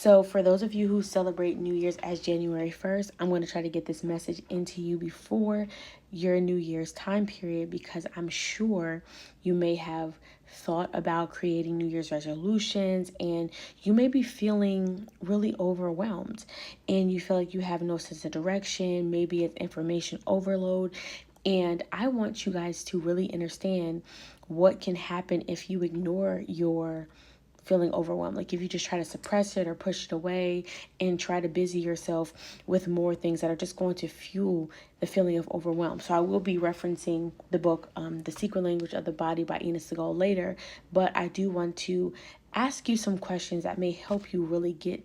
So for those of you who celebrate New Year's as January 1st, I'm going to try to get this message into you before your New Year's time period, because I'm sure you may have thought about creating New Year's resolutions and you may be feeling really overwhelmed and you feel like you have no sense of direction. Maybe it's information overload. And I want you guys to really understand what can happen if you ignore your feeling overwhelmed. Like if you just try to suppress it or push it away and try to busy yourself with more things that are just going to fuel the feeling of overwhelm. So I will be referencing the book, The Secret Language of the Body by Ina Segal later, but I do want to ask you some questions that may help you really get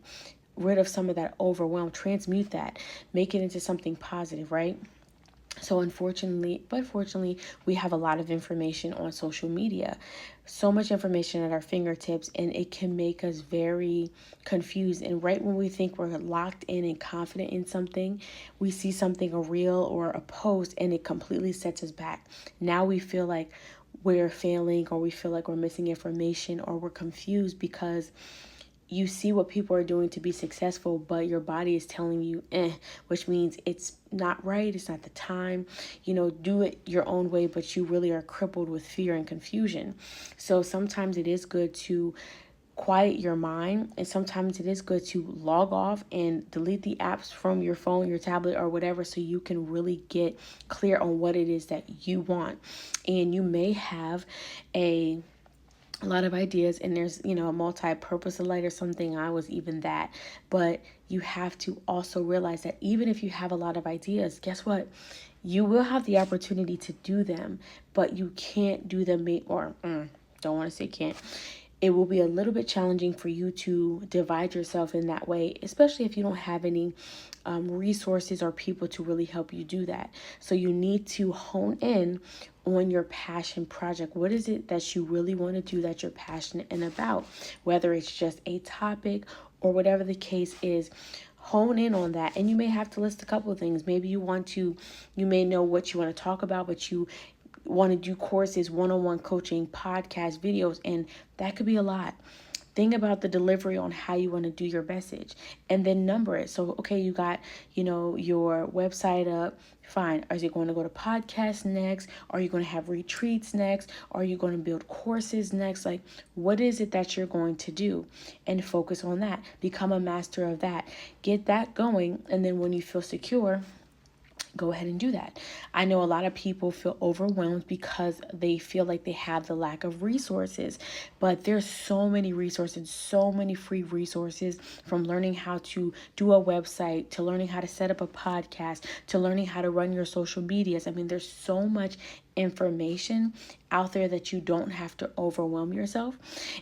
rid of some of that overwhelm, transmute that, make it into something positive, right? So fortunately, we have a lot of information on social media. So much information at our fingertips, and it can make us very confused. And right when we think we're locked in and confident in something, we see something, a reel or a post, and it completely sets us back. Now we feel like we're failing, or we feel like we're missing information, or we're confused because you see what people are doing to be successful, but your body is telling you, which means it's not right. It's not the time, do it your own way, but you really are crippled with fear and confusion. So sometimes it is good to quiet your mind, and sometimes it is good to log off and delete the apps from your phone, your tablet, or whatever, so you can really get clear on what it is that you want. And you may have a lot of ideas, and there's a multi-purpose light or something. I was even that, but you have to also realize that even if you have a lot of ideas, guess what, you will have the opportunity to do them, but you can't do them, or don't want to say can't. It will be a little bit challenging for you to divide yourself in that way, especially if you don't have any resources or people to really help you do that. So you need to hone in on your passion project. What is it that you really want to do that you're passionate and about? Whether it's just a topic or whatever the case is, hone in on that. And you may have to list a couple of things. Maybe you may know what you want to talk about, but you want to do courses, one-on-one coaching, podcast, videos, and that could be a lot. Think about the delivery on how you want to do your message, and then number it. So, okay, you got, your website up. Fine. Are you going to go to podcasts next? Are you going to have retreats next? Are you going to build courses next? Like, what is it that you're going to do? And focus on that. Become a master of that. Get that going. And then when you feel secure, go ahead and do that. I know a lot of people feel overwhelmed because they feel like they have the lack of resources, but there's so many resources, so many free resources, from learning how to do a website, to learning how to set up a podcast, to learning how to run your social medias. I mean, there's so much information out there that you don't have to overwhelm yourself.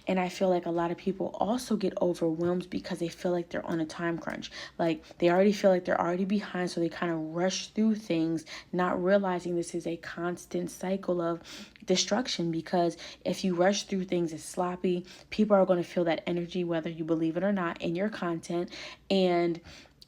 And I feel like a lot of people also get overwhelmed because they feel like they're on a time crunch. Like they already feel like they're already behind, so they kind of rush through things, not realizing this is a constant cycle of destruction. Because if you rush through things, it's sloppy. People are going to feel that energy, whether you believe it or not, in your content, and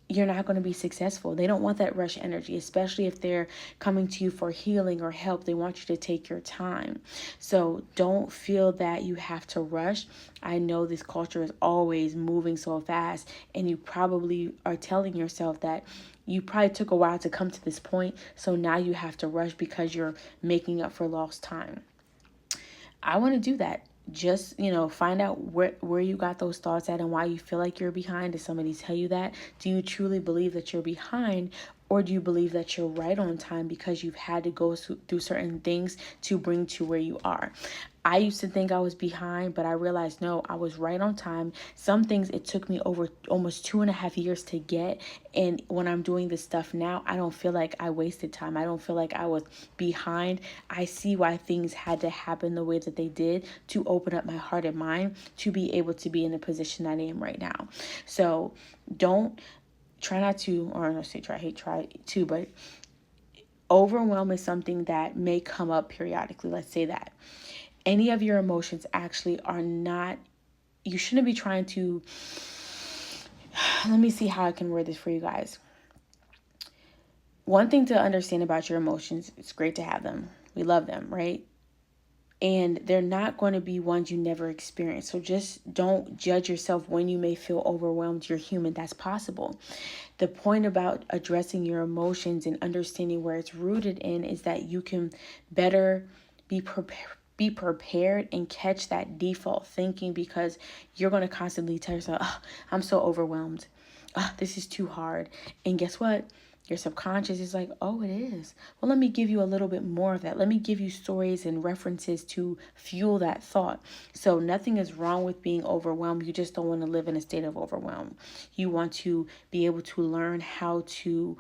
you're not going to be successful. They don't want that rush energy, especially if they're coming to you for healing or help. They want you to take your time. So don't feel that you have to rush. I know this culture is always moving so fast, and you probably are telling yourself that you probably took a while to come to this point, so now you have to rush because you're making up for lost time. I want to do that. Just, find out where you got those thoughts at and why you feel like you're behind. Did somebody tell you that? Do you truly believe that you're behind? Or do you believe that you're right on time because you've had to go through certain things to bring to where you are? I used to think I was behind, but I realized, no, I was right on time. Some things it took me over almost 2.5 years to get. And when I'm doing this stuff now, I don't feel like I wasted time. I don't feel like I was behind. I see why things had to happen the way that they did to open up my heart and mind to be able to be in the position that I am right now. So try not to, or I say try to, but overwhelm is something that may come up periodically. Let's say that any of your emotions actually are not, you shouldn't be trying to, let me see how I can word this for you guys. One thing to understand about your emotions, it's great to have them. We love them, right? and they're not going to be ones you never experienced. So just don't judge yourself when you may feel overwhelmed. You're human. That's possible. The point about addressing your emotions and understanding where it's rooted in is that you can better be prepared and catch that default thinking, because you're going to constantly tell yourself, oh, I'm so overwhelmed. Oh, this is too hard. And guess what? Your subconscious is like, oh, it is. Well, let me give you a little bit more of that. Let me give you stories and references to fuel that thought. So nothing is wrong with being overwhelmed. You just don't want to live in a state of overwhelm. You want to be able to learn how to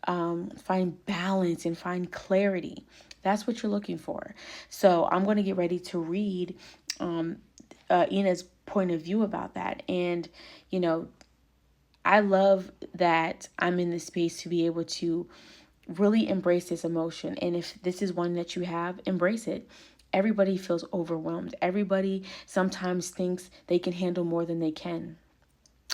find balance and find clarity. That's what you're looking for. So I'm going to get ready to read Ina's point of view about that. And, you know, I love that I'm in this space to be able to really embrace this emotion. And if this is one that you have, embrace it. Everybody feels overwhelmed. Everybody sometimes thinks they can handle more than they can.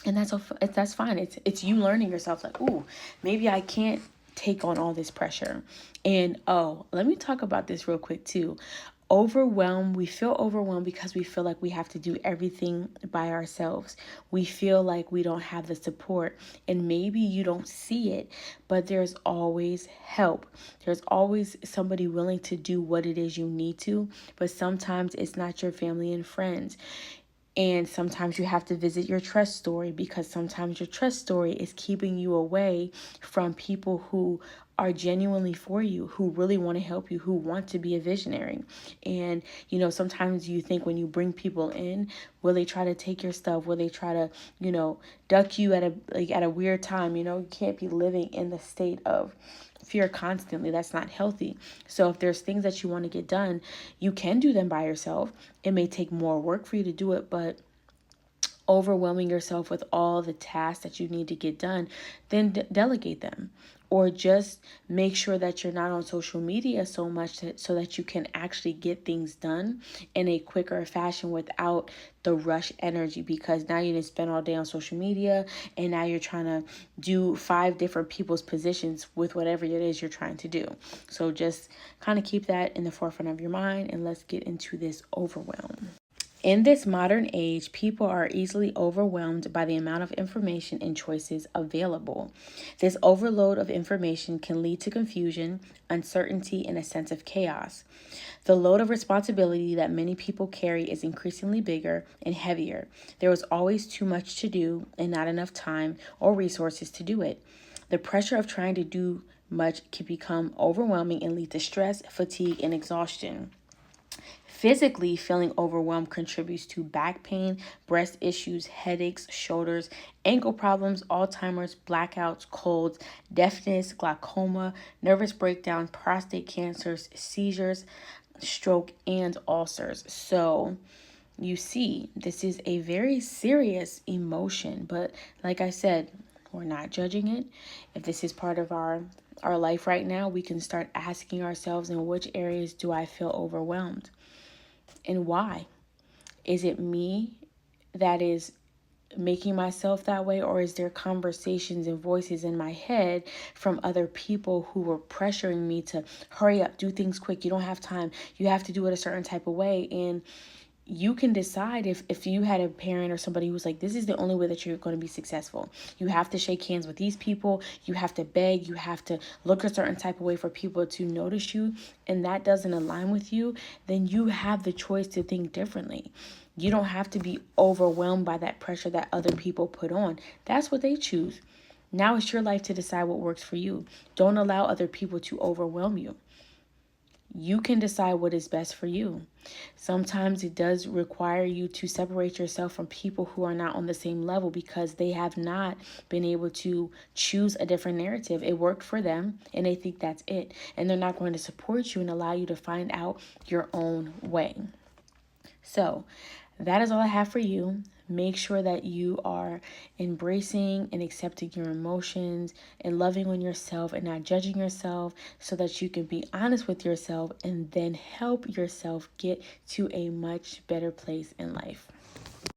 And that's fine. It's you learning yourself, like, ooh, maybe I can't take on all this pressure. And oh, let me talk about this real quick too. We feel overwhelmed because we feel like we have to do everything by ourselves. We feel like we don't have the support, and maybe you don't see it, but there's always help. There's always somebody willing to do what it is you need to, but sometimes it's not your family and friends. And sometimes you have to visit your trust story, because sometimes your trust story is keeping you away from people who are genuinely for you, who really want to help you, who want to be a visionary. And, you know, sometimes you think when you bring people in, will they try to take your stuff? Will they try to, duck you at a weird time? You can't be living in the state of fear constantly. That's not healthy. So if there's things that you want to get done, you can do them by yourself. It may take more work for you to do it, but overwhelming yourself with all the tasks that you need to get done, then delegate them. Or just make sure that you're not on social media so much so that you can actually get things done in a quicker fashion without the rush energy, because now you didn't spend all day on social media and now you're trying to do 5 different people's positions with whatever it is you're trying to do. So just kind of keep that in the forefront of your mind, and let's get into this overwhelm. In this modern age, people are easily overwhelmed by the amount of information and choices available. This overload of information can lead to confusion, uncertainty, and a sense of chaos. The load of responsibility that many people carry is increasingly bigger and heavier. There is always too much to do and not enough time or resources to do it. The pressure of trying to do much can become overwhelming and lead to stress, fatigue, and exhaustion. Physically, feeling overwhelmed contributes to back pain, breast issues, headaches, shoulders, ankle problems, Alzheimer's, blackouts, colds, deafness, glaucoma, nervous breakdown, prostate cancers, seizures, stroke, and ulcers. So, you see, this is a very serious emotion, but like I said, we're not judging it. If this is part of our life right now, we can start asking ourselves, in which areas do I feel overwhelmed? And why? Is it me that is making myself that way, or is there conversations and voices in my head from other people who were pressuring me to hurry up, do things quick, you don't have time, you have to do it a certain type of way? And you can decide, if you had a parent or somebody who was like, this is the only way that you're going to be successful. You have to shake hands with these people. You have to beg. You have to look a certain type of way for people to notice you. And that doesn't align with you. Then you have the choice to think differently. You don't have to be overwhelmed by that pressure that other people put on. That's what they choose. Now it's your life to decide what works for you. Don't allow other people to overwhelm you. You can decide what is best for you. Sometimes it does require you to separate yourself from people who are not on the same level, because they have not been able to choose a different narrative. It worked for them and they think that's it. And they're not going to support you and allow you to find out your own way. So that is all I have for you. Make sure that you are embracing and accepting your emotions and loving on yourself and not judging yourself, so that you can be honest with yourself and then help yourself get to a much better place in life.